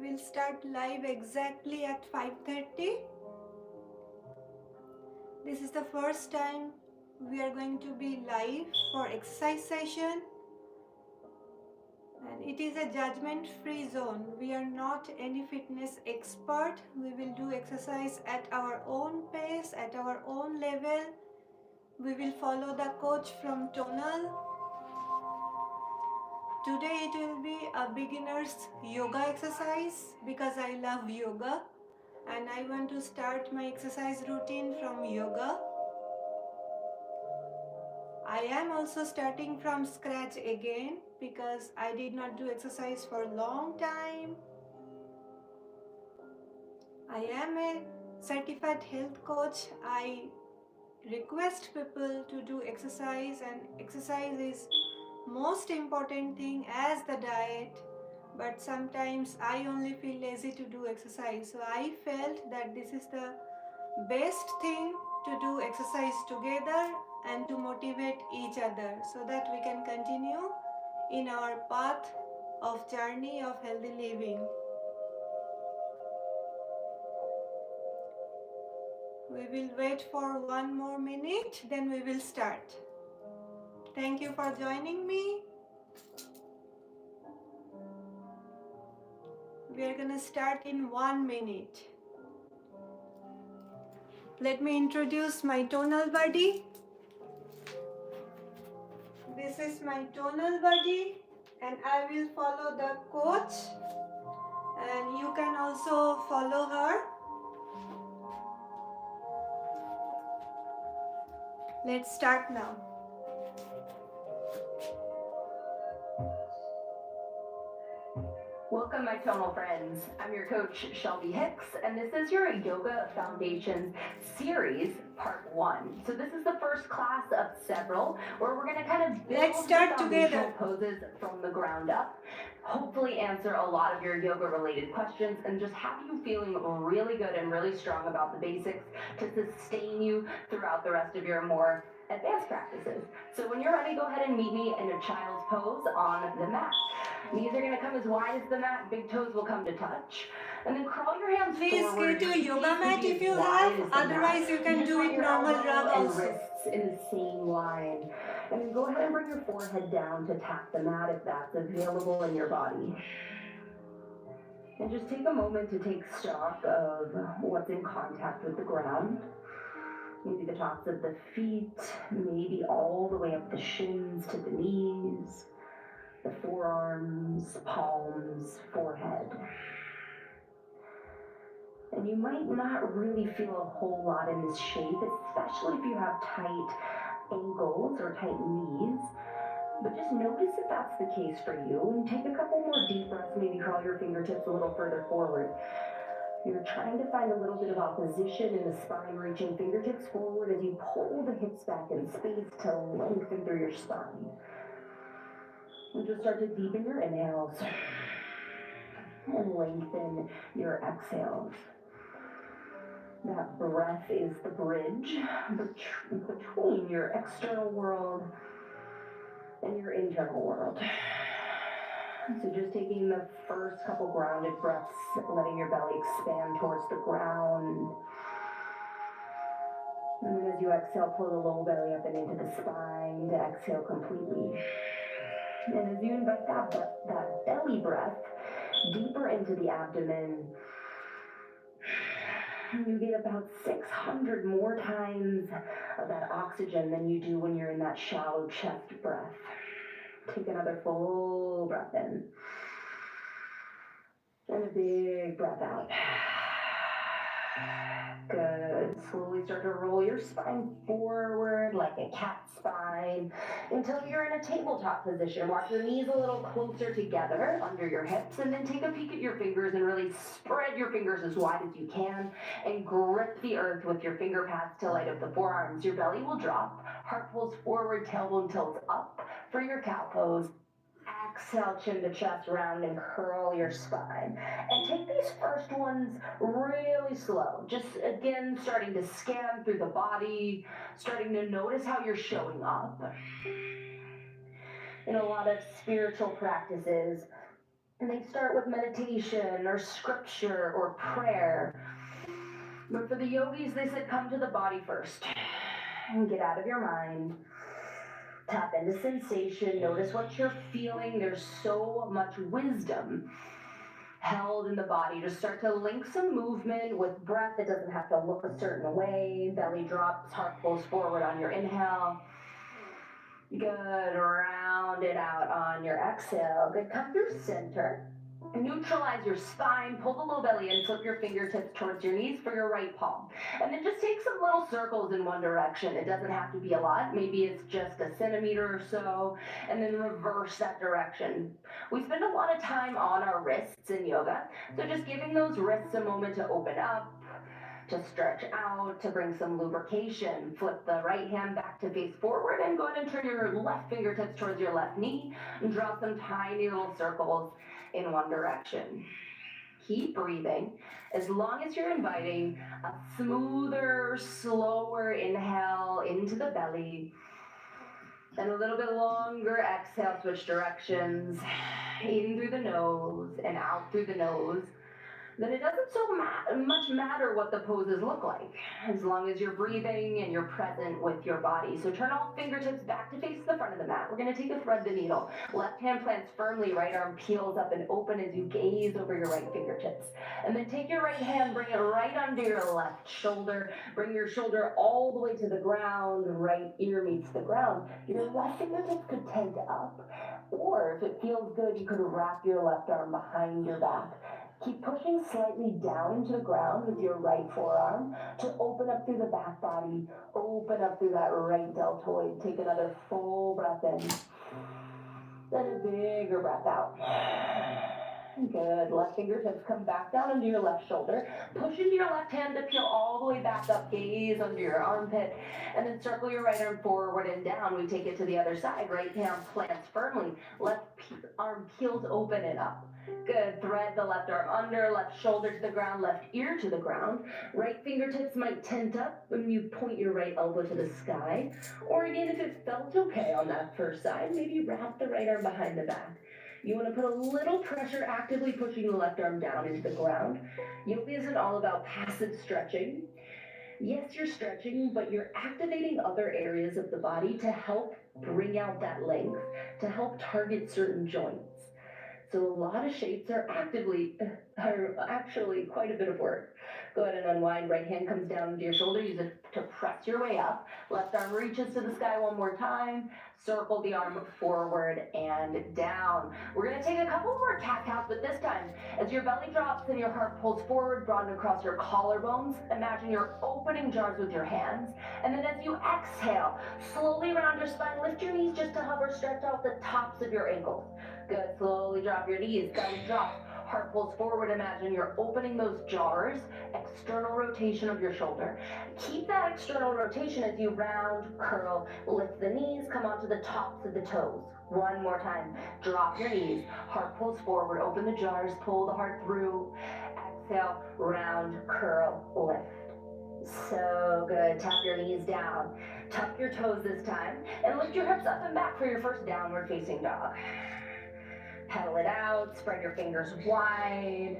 will start live exactly at 5:30. This is the first time we are going to be live for exercise session, and it is a judgment-free zone. We are not any fitness expert. We will do exercise at our own pace, at our own level. We will follow the coach from Tonal. Today it will be a beginner's yoga exercise because I love yoga and I want to start my exercise routine from yoga. I am also starting from scratch again because I did not do exercise for a long time. I am a certified health coach. I request people to do exercise, and exercise is most important thing as the diet, but sometimes I only feel lazy to do exercise, so I felt that this is the best thing to do exercise together and to motivate each other so that we can continue in our path of journey of healthy living. We will wait for 1 more minute, then we will start. Thank you for joining me. We are going to start in 1 minute. Let me introduce my tonal body. This is my tonal body, and I will follow the coach, and you can also follow her. Let's start now. Welcome, my tonal friends. I'm your coach, Shelby Hicks, and this is your Yoga Foundations series, part 1. So this is the first class of several where we're going to kind of build Let's start the together. poses from the ground up, hopefully answer a lot of your yoga-related questions, and just have you feeling really good and really strong about the basics to sustain you throughout the rest of your more advanced practices. So when you're ready, go ahead and meet me in a child's pose on the mat. Knees are going to come as wide as the mat, big toes will come to touch. And then crawl your hands Please forward. get a yoga mat if you have, otherwise you can do it normal rug and also. wrists in the same line. And then go ahead and bring your forehead down to tap the mat if that's available in your body. And just take a moment to take stock of what's in contact with the ground. Maybe the tops of the feet, maybe all the way up the shins to the knees, the forearms, palms, forehead. And you might not really feel a whole lot in this shape, especially if you have tight ankles or tight knees. But just notice if that's the case for you, and take a couple more deep breaths, maybe crawl your fingertips a little further forward. You're trying to find a little bit of opposition in the spine, reaching fingertips forward as you pull the hips back in space to lengthen through your spine. And just start to deepen your inhales and lengthen your exhales. That breath is the bridge between your external world and your internal world. So just taking the first couple grounded breaths, letting your belly expand towards the ground. And then as you exhale, pull the low belly up and into the spine to exhale completely. And as you invite that belly breath deeper into the abdomen, you get about 600 more times of that oxygen than you do when you're in that shallow chest breath. Take another full breath in. And a big breath out. Good. Slowly start to roll your spine forward like a cat spine until you're in a tabletop position. Walk your knees a little closer together under your hips, and then take a peek at your fingers and really spread your fingers as wide as you can and grip the earth with your finger pads to light up the forearms. Your belly will drop, heart pulls forward, tailbone tilts up for your cow pose. Exhale, chin to chest, round and curl your spine. And take these first ones really slow. Just again, starting to scan through the body, starting to notice how you're showing up. In a lot of spiritual practices, And they start with meditation or scripture or prayer. But for the yogis, they said come to the body first and get out of your mind. Tap into sensation. Notice what you're feeling. There's so much wisdom held in the body. Just start to link some movement with breath. It doesn't have to look a certain way. Belly drops, heart pulls forward on your inhale. Good. Round it out on your exhale. Good. Come through center. Neutralize your spine, pull the low belly in, flip your fingertips towards your knees for your right palm. And then just take some little circles in one direction. It doesn't have to be a lot. Maybe it's just a centimeter or so. And then reverse that direction. We spend a lot of time on our wrists in yoga. So just giving those wrists a moment to open up, to stretch out, to bring some lubrication. Flip the right hand back to face forward and go ahead and turn your left fingertips towards your left knee and draw some tiny little circles in one direction. Keep breathing as long as you're inviting a smoother, slower inhale into the belly and a little bit longer exhale. Switch directions, in through the nose and out through the nose. Then it doesn't so much matter what the poses look like, as long as you're breathing and you're present with your body. So turn all fingertips back to face the front of the mat. We're going to take a thread the needle. Left hand plants firmly, right arm peels up and open as you gaze over your right fingertips. And then take your right hand, bring it right under your left shoulder. Bring your shoulder all the way to the ground. Right ear meets the ground. Your left fingertips could tend up, or if it feels good, you could wrap your left arm behind your back. Keep pushing slightly down into the ground with your right forearm to open up through the back body, open up through that right deltoid. Take another full breath in, then a bigger breath out. Good. Left fingertips come back down into your left shoulder. Push into your left hand to peel all the way back up. Gaze under your armpit. And then circle your right arm forward and down. We take it to the other side. Right hand plants firmly. Left arm peels open and up. Good. Thread the left arm under. Left shoulder to the ground. Left ear to the ground. Right fingertips might tent up when you point your right elbow to the sky. Or again, if it felt okay on that first side, maybe wrap the right arm behind the back. You want to put a little pressure, actively pushing the left arm down into the ground. Yoga isn't all about passive stretching. Yes, you're stretching, but you're activating other areas of the body to help bring out that length, to help target certain joints. So a lot of shapes are actually quite a bit of work. Go ahead and unwind. Right hand comes down into your shoulder. Use it to press your way up. Left arm reaches to the sky one more time. Circle the arm forward and down. We're going to take a couple more cat-cows, but this time, as your belly drops and your heart pulls forward, broaden across your collarbones, imagine you're opening jars with your hands. And then as you exhale, slowly round your spine, lift your knees just to hover, stretch out the tops of your ankles. Good. Slowly drop your knees. Belly drops. Heart pulls forward. Imagine you're opening those jars. External rotation of your shoulder. Keep that external rotation as you round, curl, lift the knees, come onto the tops of the toes. One more time. Drop your knees. Heart pulls forward. Open the jars. Pull the heart through. Exhale. Round, curl, lift. So good. Tap your knees down. Tuck your toes this time. And lift your hips up and back for your first downward facing dog. Pedal it out, spread your fingers wide.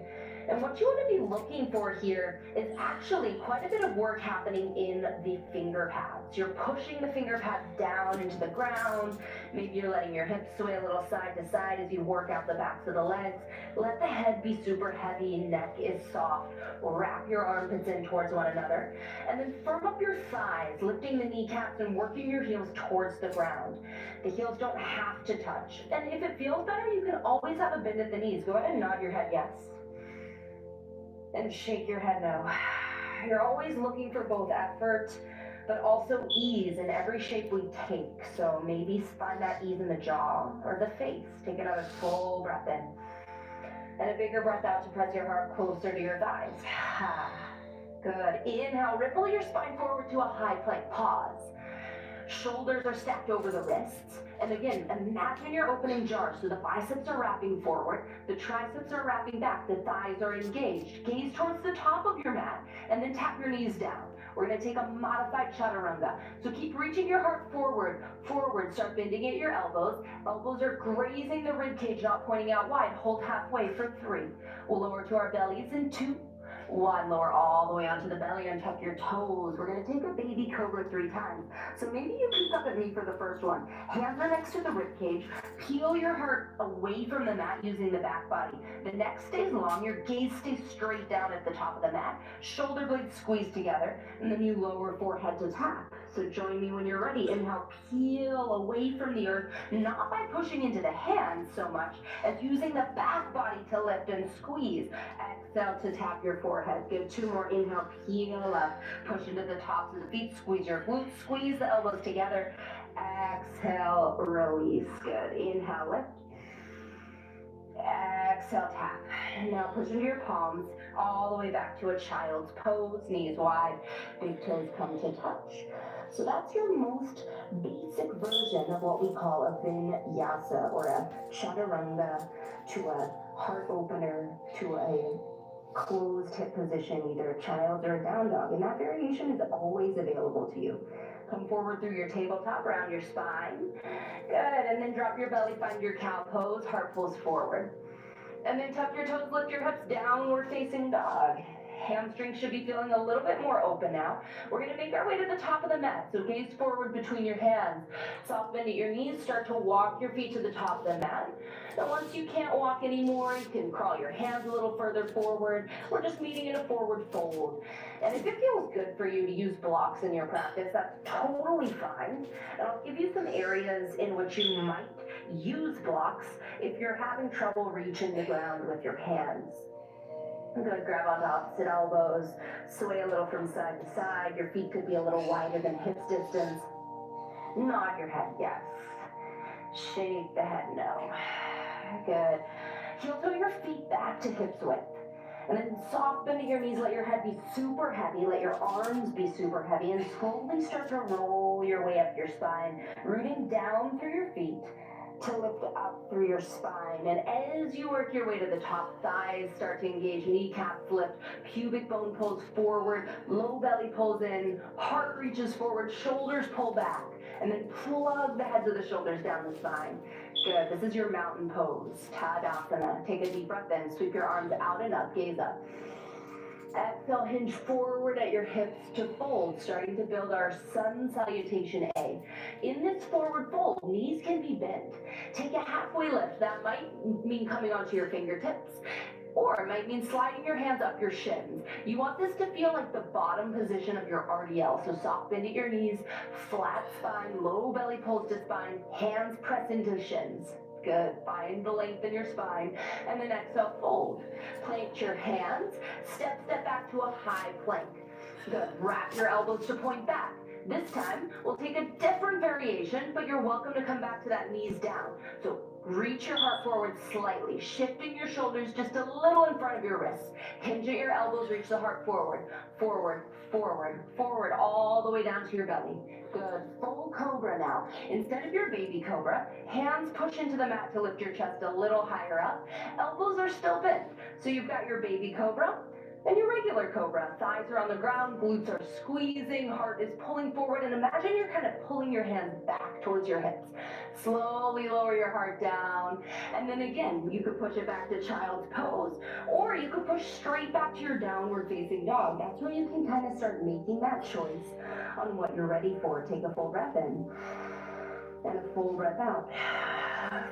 And what you want to be looking for here is actually quite a bit of work happening in the finger pads. You're pushing the finger pads down into the ground. Maybe you're letting your hips sway a little side to side as you work out the backs of the legs. Let the head be super heavy, neck is soft. Wrap your armpits in towards one another. And then firm up your thighs, lifting the kneecaps and working your heels towards the ground. The heels don't have to touch. And if it feels better, you can always have a bend at the knees. Go ahead and nod your head yes. And shake your head no. You're always looking for both effort, but also ease in every shape we take. So maybe find that ease in the jaw or the face. Take another full breath in. And a bigger breath out to press your heart closer to your thighs. Good. Inhale, ripple your spine forward to a high plank. Pause. Shoulders are stacked over the wrists. And again, imagine you're opening jars. So the biceps are wrapping forward, the triceps are wrapping back, the thighs are engaged. Gaze towards the top of your mat, and then tap your knees down. we're going to take a modified chaturanga. So keep reaching your heart forward, forward. Start bending at your elbows. Elbows are grazing the rib cage, not pointing out wide. Hold halfway for 3. We'll lower to our bellies in 2. 1, lower all the way onto the belly and tuck your toes. We're going to take a baby cobra 3 times. So maybe you peek up at me for the first one. Hands are next to the rib cage. Peel your heart away from the mat using the back body. The neck stays long. Your gaze stays straight down at the top of the mat. Shoulder blades squeeze together. And then you lower forehead to tap. So join me when you're ready. Inhale, peel away from the earth, not by pushing into the hands so much as using the back body to lift and squeeze. Exhale to tap your forehead. Good. 2 more. Inhale, peel up. Push into the tops of the feet. Squeeze your glutes. Squeeze the elbows together. Exhale, release. Good. Inhale, lift. Exhale, tap. Now push into your palms all the way back to a child's pose. Knees wide. Big toes come to touch. So that's your most basic version of what we call a vinyasa, or a chaturanga, to a heart opener, to a closed hip position, either a child's or a down dog. And that variation is always available to you. Come forward through your tabletop, round your spine. Good, and then drop your belly, find your cow pose, heart pulls forward. And then tuck your toes, lift your hips, downward facing dog. Hamstrings should be feeling a little bit more open now. We're going to make our way to the top of the mat. So gaze forward between your hands. Soft bend at your knees. Start to walk your feet to the top of the mat. Then once you can't walk anymore, you can crawl your hands a little further forward. We're just meeting in a forward fold. And if it feels good for you to use blocks in your practice, that's totally fine. And I'll give you some areas in which you might use blocks if you're having trouble reaching the ground with your hands. Good, grab onto opposite elbows, sway a little from side to side. Your feet could be a little wider than hips distance. Nod your head, yes. Shake the head, no. Good. Heel toe your feet back to hips width. And then soft bend at your knees, let your head be super heavy, let your arms be super heavy, and slowly start to roll your way up your spine, rooting down through your feet to lift up through your spine. And as you work your way to the top, thighs start to engage, kneecaps lift, pubic bone pulls forward, low belly pulls in, heart reaches forward, shoulders pull back, and then plug the heads of the shoulders down the spine. Good. This is your mountain pose, Tadasana. Take a deep breath in, sweep your arms out and up, gaze up. Exhale, hinge forward at your hips to fold, starting to build our sun salutation A. In this forward fold, knees can be bent. Take a halfway lift. That might mean coming onto your fingertips, or it might mean sliding your hands up your shins. You want this to feel like the bottom position of your RDL, so soft bend at your knees, flat spine, low belly pulls to spine, hands press into shins. Good. Find the length in your spine. And then exhale, fold. Plant your hands. Step back to a high plank. Good. Wrap your elbows to point back. This time, we'll take a different variation, but you're welcome to come back to that knees down. So reach your heart forward slightly, shifting your shoulders just a little in front of your wrists. Hinge at your elbows, reach the heart forward, forward, forward, forward, all the way down to your belly. Good. Full cobra now. Instead of your baby cobra, hands push into the mat to lift your chest a little higher up. Elbows are still bent. So you've got your baby cobra and your regular cobra. Thighs are on the ground, glutes are squeezing, heart is pulling forward, and imagine you're kind of pulling your hands back towards your hips. Slowly lower your heart down, and then again, you could push it back to child's pose, or you could push straight back to your downward facing dog. That's where you can kind of start making that choice on what you're ready for. Take a full breath in, and a full breath out.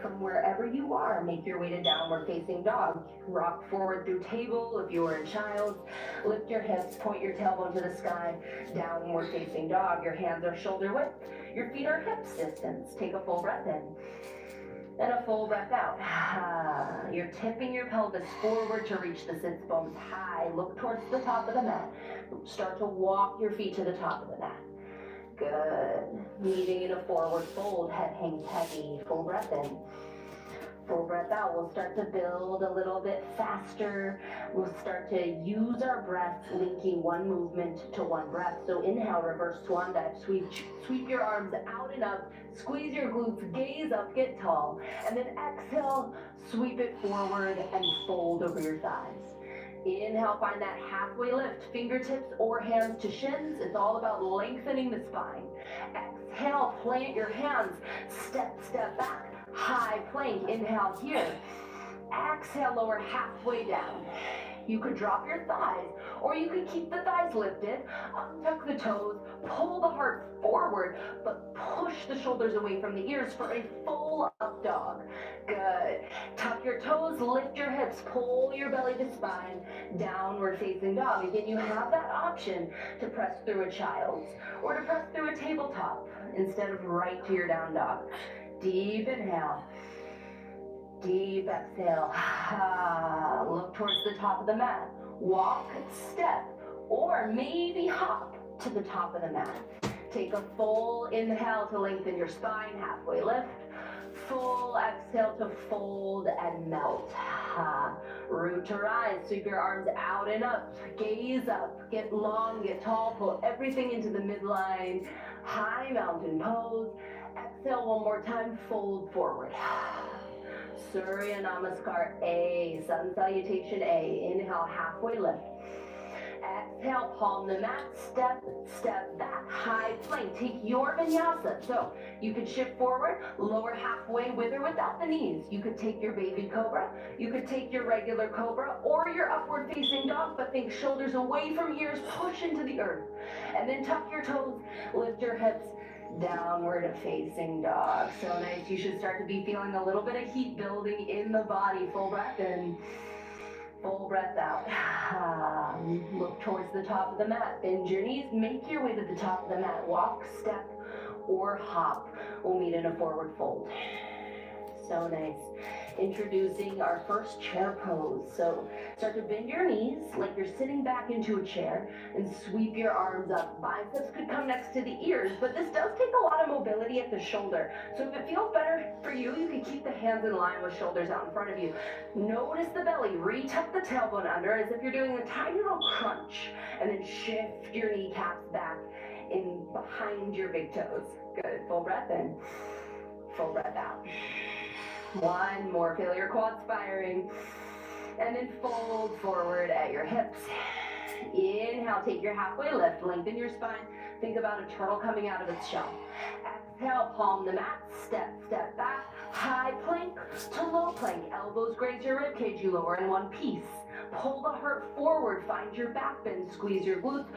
From wherever you are, make your way to downward facing dog. Rock forward through table if you are in child's. Lift your hips, point your tailbone to the sky. Downward facing dog. Your hands are shoulder width. Your feet are hips distance. Take a full breath in. And a full breath out. You're tipping your pelvis forward to reach the sits bones high. Look towards the top of the mat. Start to walk your feet to the top of the mat. Good. Meeting in a forward fold, head hangs heavy. Full breath in. Full breath out. We'll start to build a little bit faster. We'll start to use our breath, linking one movement to one breath. So inhale, reverse swan dive. Sweep your arms out and up. Squeeze your glutes, gaze up, get tall. And then exhale, sweep it forward and fold over your thighs. Inhale, find that halfway lift, fingertips or hands to shins. It's all about lengthening the spine. Exhale, plant your hands, step back, high plank. Inhale here. Exhale, lower halfway down. You could drop your thighs, or you could keep the thighs lifted, untuck the toes, pull the heart forward, but push the shoulders away from the ears for a full up dog. Good. Tuck your toes, lift your hips, pull your belly to spine, downward facing dog. Again, you have that option to press through a child's or to press through a tabletop instead of right to your down dog. Deep inhale. Deep exhale. Look towards the top of the mat. Walk, step, or maybe hop to the top of the mat. Take a full inhale to lengthen your spine, halfway lift. Full exhale to fold and melt. Root to rise, sweep your arms out and up. Gaze up, get long, get tall, pull everything into the midline. High mountain pose. Exhale one more time, fold forward. Surya Namaskar A, Sun Salutation A. Inhale, halfway lift. Exhale, palm the mat, step back, high plank. Take your vinyasa. So you could shift forward, lower halfway with or without the knees. You could take your baby cobra, you could take your regular cobra, or your upward facing dog, but think shoulders away from ears, push into the earth. And then tuck your toes, lift your hips, downward facing dog. So nice. You should start to be feeling a little bit of heat building in the body. Full breath in, full breath out. Look towards the top of the mat. Bend your knees. Make your way to the top of the mat. Walk, step, or hop. We'll meet in a forward fold. So nice. Introducing our first chair pose. So start to bend your knees like you're sitting back into a chair and sweep your arms up. Biceps could come next to the ears, but this does take a lot of mobility at the shoulder. So if it feels better for you, you can keep the hands in line with shoulders out in front of you. Notice the belly. Retuck the tailbone under as if you're doing a tiny little crunch, and then shift your kneecaps back in behind your big toes. Good. Full breath in, full breath out. One more, feel your quads firing. And then fold forward at your hips. Inhale, take your halfway lift, lengthen your spine. Think about a turtle coming out of its shell. Exhale, palm the mat, step back, high plank to low plank. Elbows graze your rib cage, you lower in one piece. Pull the heart forward, find your back bend, squeeze your glutes,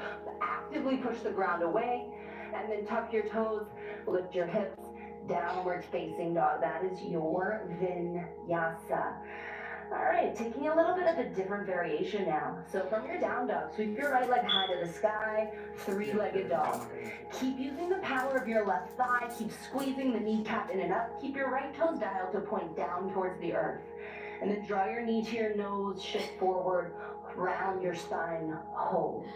actively push the ground away, and then tuck your toes, lift your hips. Downward facing dog. That is your vinyasa. All right, taking a little bit of a different variation now. So from your down dog, sweep your right leg high to the sky, three-legged dog. Keep using the power of your left thigh. Keep squeezing the kneecap in and up. Keep your right toes dialed to point down towards the earth. And then draw your knee to your nose, shift forward, round your spine, hold.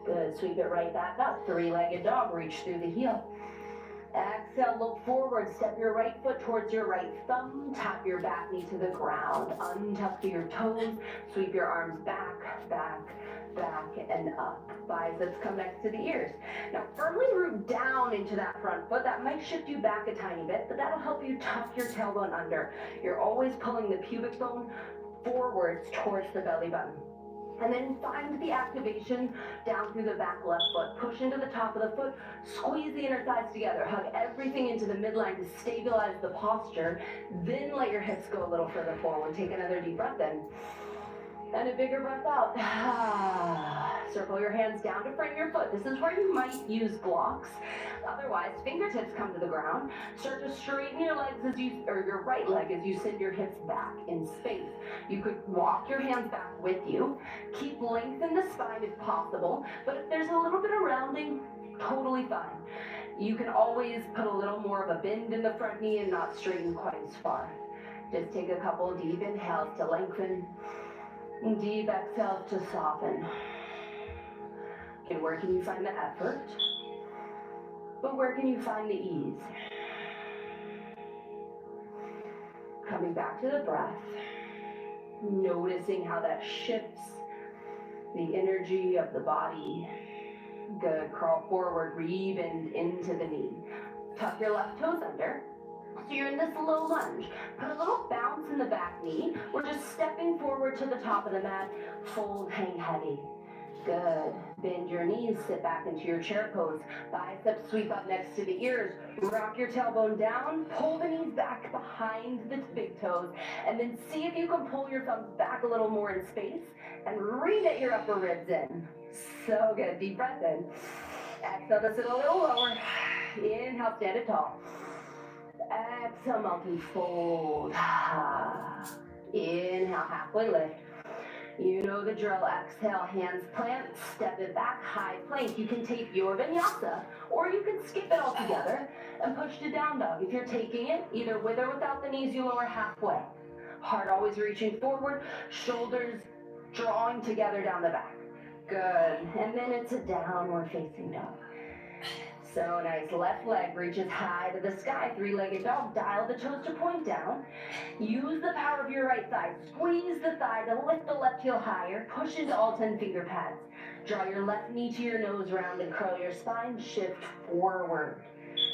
Good, sweep it right back up. Three-legged dog, reach through the heel. Exhale, look forward, step your right foot towards your right thumb, tap your back knee to the ground, untuck your toes, sweep your arms back, and up. Biceps come next to the ears. Now firmly root down into that front foot. That might shift you back a tiny bit, but that'll help you tuck your tailbone under. You're always pulling the pubic bone forwards towards the belly button. And then find the activation down through the back left foot. Push into the top of the foot, squeeze the inner thighs together, hug everything into the midline to stabilize the posture. Then let your hips go a little further forward. Take another deep breath in. And a bigger breath out. Circle your hands down to frame your foot. This is where you might use blocks. Otherwise, fingertips come to the ground. Start to straighten your legs or your right leg as you send your hips back in space. You could walk your hands back with you. Keep lengthen the spine if possible. But if there's a little bit of rounding, totally fine. You can always put a little more of a bend in the front knee and not straighten quite as far. Just take a couple deep inhales to lengthen. Deep exhales to soften. And where can you find the effort? But where can you find the ease? Coming back to the breath. Noticing how that shifts the energy of the body. Good. Crawl forward, rebend into the knee. Tuck your left toes under. So you're in this low lunge. Put a little bounce in the back knee. We're just stepping forward to the top of the mat. Fold, hang heavy. Good. Bend your knees, sit back into your chair pose. Biceps sweep up next to the ears. Rock your tailbone down. Pull the knees back behind the big toes. And then see if you can pull your thumbs back a little more in space. And reknit your upper ribs in. So good. Deep breath in. Exhale to sit a little lower. Inhale, stand it tall. Exhale, mountain fold. Inhale, halfway lift. You know the drill. Exhale, hands plant, step it back, high plank. You can take your vinyasa, or you can skip it altogether and push to down dog. If you're taking it, either with or without the knees, you lower halfway. Heart always reaching forward, shoulders drawing together down the back. Good. And then it's a downward facing dog. So nice. Left leg reaches high to the sky. Three-legged dog. Dial the toes to point down. Use the power of your right thigh. Squeeze the thigh to lift the left heel higher. Push into all 10 finger pads. Draw your left knee to your nose round and curl your spine. Shift forward.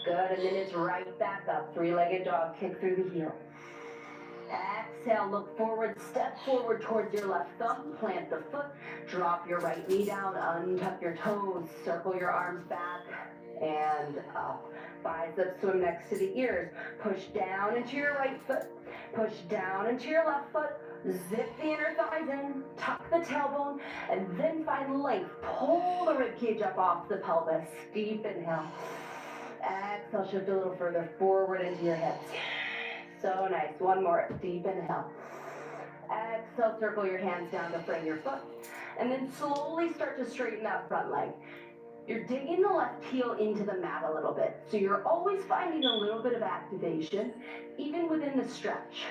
Good. And then it's right back up. Three-legged dog. Kick through the heel. Exhale, look forward, step forward towards your left thumb, plant the foot, drop your right knee down, untuck your toes, circle your arms back and up. Biceps swim next to the ears. Push down into your right foot, push down into your left foot, zip the inner thighs in, tuck the tailbone, and then find length. Pull the rib cage up off the pelvis. Deep inhale. Exhale, shift a little further forward into your hips. So nice. One more. Deep inhale. Exhale, circle your hands down to frame your foot. And then slowly start to straighten that front leg. You're digging the left heel into the mat a little bit. So you're always finding a little bit of activation, even within the stretch.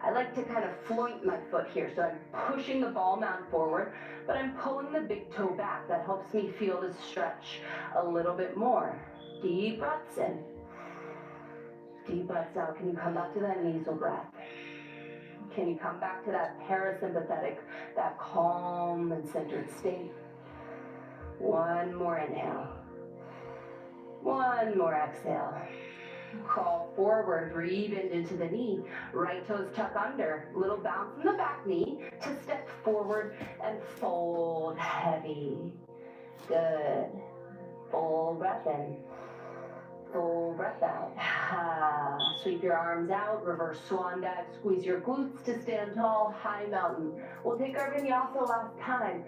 I like to kind of floint my foot here. So I'm pushing the ball mound forward, but I'm pulling the big toe back. That helps me feel the stretch a little bit more. Deep breaths in. Deep breaths out. Can you come back to that nasal breath? Can you come back to that parasympathetic, that calm and centered state? One more inhale. One more exhale. Crawl forward, breathe into the knee. Right toes tuck under. Little bounce in the back knee to step forward and fold heavy. Good. Full breath in. Full breath out. Sweep your arms out, reverse swan dive, squeeze your glutes to stand tall, high mountain. We'll take our vinyasa last time.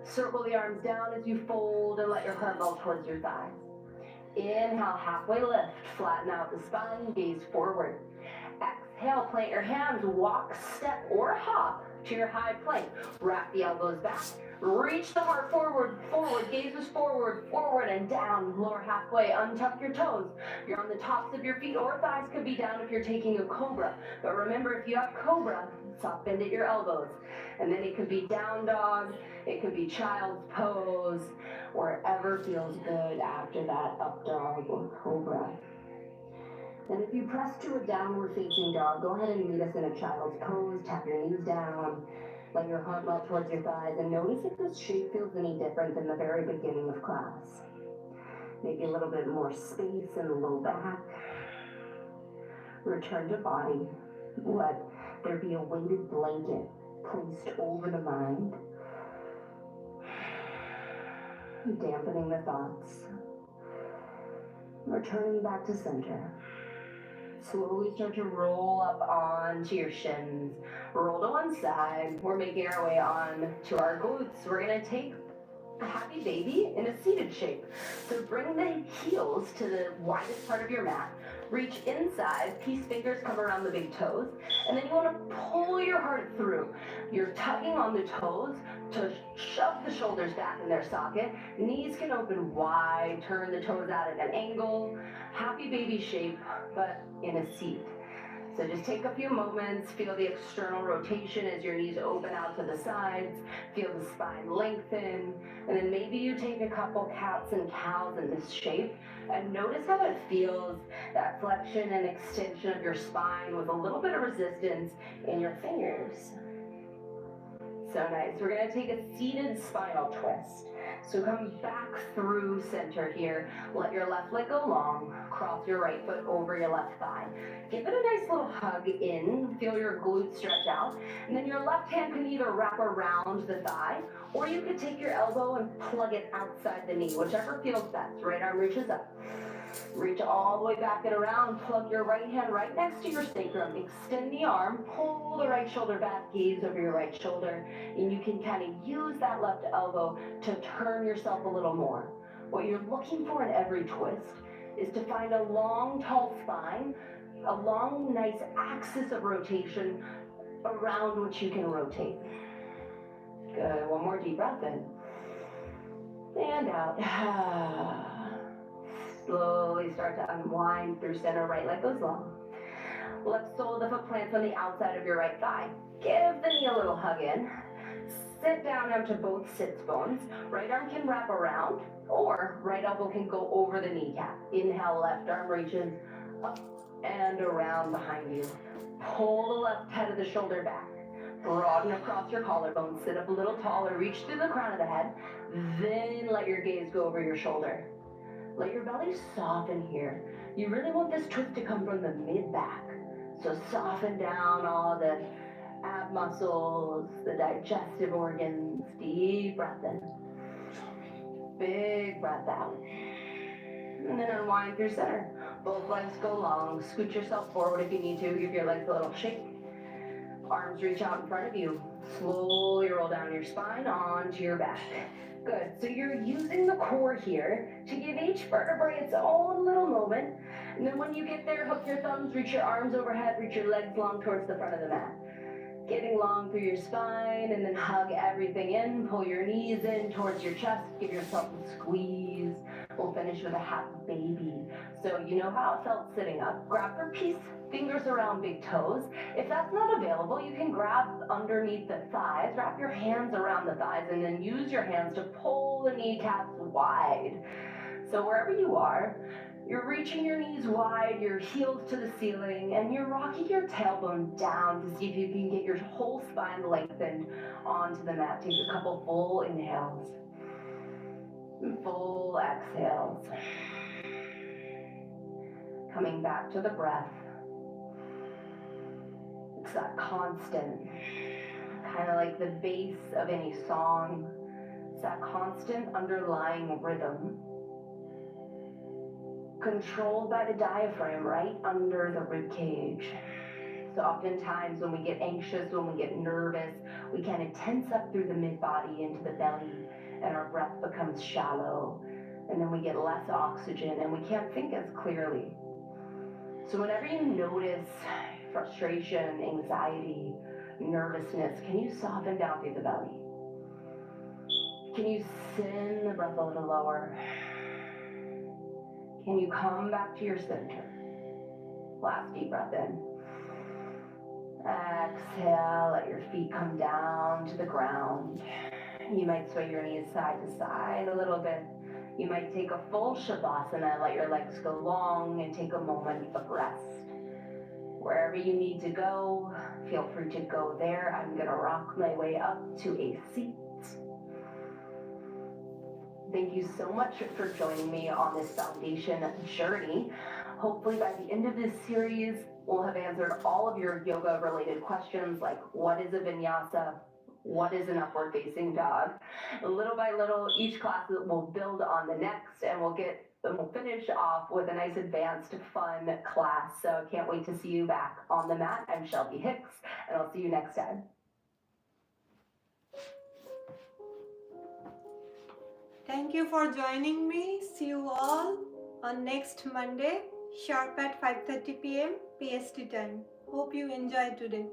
Circle the arms down as you fold and let your heart melt towards your thighs. Inhale, halfway lift, flatten out the spine, gaze forward. Exhale, plant your hands, walk, step, or hop to your high plank. Wrap the elbows back. Reach the heart forward, forward, gazes forward, forward and down, lower halfway, untuck your toes. You're on the tops of your feet or thighs could be down if you're taking a cobra. But remember, if you have cobra, soft bend at your elbows. And then it could be down dog, it could be child's pose, wherever feels good after that up dog or cobra. And if you press to a downward facing dog, go ahead and meet us in a child's pose, tap your knees down. Let your heart melt towards your thighs and notice if this shape feels any different than the very beginning of class. Maybe a little bit more space in the low back. Return to body. Let there be a weighted blanket placed over the mind. Dampening the thoughts. Returning back to center. Slowly start to roll up onto your shins. Roll to one side. We're making our way on to our glutes. We're going to take a happy baby in a seated shape. So bring the heels to the widest part of your mat. Reach inside. Peace fingers come around the big toes. And then you want to pull your heart through. You're tugging on the toes to shove the shoulders back in their socket. Knees can open wide. Turn the toes out at an angle. Happy baby shape, but in a seat. So just take a few moments, feel the external rotation as your knees open out to the sides, feel the spine lengthen, and then maybe you take a couple cats and cows in this shape, and notice how it feels, that flexion and extension of your spine with a little bit of resistance in your fingers. So nice. We're going to take a seated spinal twist. So come back through center here. Let your left leg go long. Cross your right foot over your left thigh. Give it a nice little hug in. Feel your glutes stretch out. And then your left hand can either wrap around the thigh, or you could take your elbow and plug it outside the knee, whichever feels best. Right arm reaches up. Reach all the way back and around. Plug your right hand right next to your sacrum. Extend the arm. Pull the right shoulder back. Gaze over your right shoulder. And you can kind of use that left elbow to turn yourself a little more. What you're looking for in every twist is to find a long, tall spine, a long, nice axis of rotation around which you can rotate. Good. One more deep breath in. And out. Slowly start to unwind through center. Right leg goes long. Left sole of the foot plants on the outside of your right thigh. Give the knee a little hug in. Sit down onto both sits bones. Right arm can wrap around, or right elbow can go over the kneecap. Inhale, left arm reaches up and around behind you. Pull the left head of the shoulder back. Broaden across your collarbone. Sit up a little taller. Reach through the crown of the head. Then let your gaze go over your shoulder. Let your belly soften here. You really want this twist to come from the mid-back. So soften down all the ab muscles, the digestive organs. Deep breath in. Big breath out. And then unwind through center. Both legs go long. Scoot yourself forward if you need to. Give your legs a little shake. Arms reach out in front of you. Slowly roll down your spine onto your back. Good. So you're using the core here to give each vertebrae its own little moment. And then when you get there, hook your thumbs, reach your arms overhead, reach your legs long towards the front of the mat. Getting long through your spine, and then hug everything in. Pull your knees in towards your chest. Give yourself a squeeze. We'll finish with a half baby. So you know how it felt sitting up. Grab for peace. Fingers around big toes. If that's not available, you can grab underneath the thighs, wrap your hands around the thighs, and then use your hands to pull the kneecaps wide. So wherever you are, you're reaching your knees wide, your heels to the ceiling, and you're rocking your tailbone down to see if you can get your whole spine lengthened onto the mat. Take a couple full inhales and full exhales. Coming back to the breath. It's that constant, kind of like the bass of any song. It's that constant underlying rhythm, controlled by the diaphragm right under the rib cage. So oftentimes when we get anxious, when we get nervous, we kind of tense up through the mid-body into the belly, and our breath becomes shallow, and then we get less oxygen, and we can't think as clearly. So whenever you notice frustration, anxiety, nervousness, can you soften down through the belly? Can you send the breath a little lower? Can you come back to your center? Last deep breath in. Exhale, let your feet come down to the ground. You might sway your knees side to side a little bit. You might take a full shavasana, let your legs go long, and take a moment of rest. Wherever you need to go, feel free to go there. I'm going to rock my way up to a seat. Thank you so much for joining me on this foundation journey. Hopefully by the end of this series, we'll have answered all of your yoga-related questions like what is a vinyasa? What is an upward facing dog? Little by little, each class will build on the next, and we'll finish off with a nice advanced fun class. So I can't wait to see you back on the mat. I'm Shelby Hicks, and I'll see you next time. Thank you for joining me. See you all on next Monday, sharp at 5:30 p.m. PST time. Hope you enjoyed today.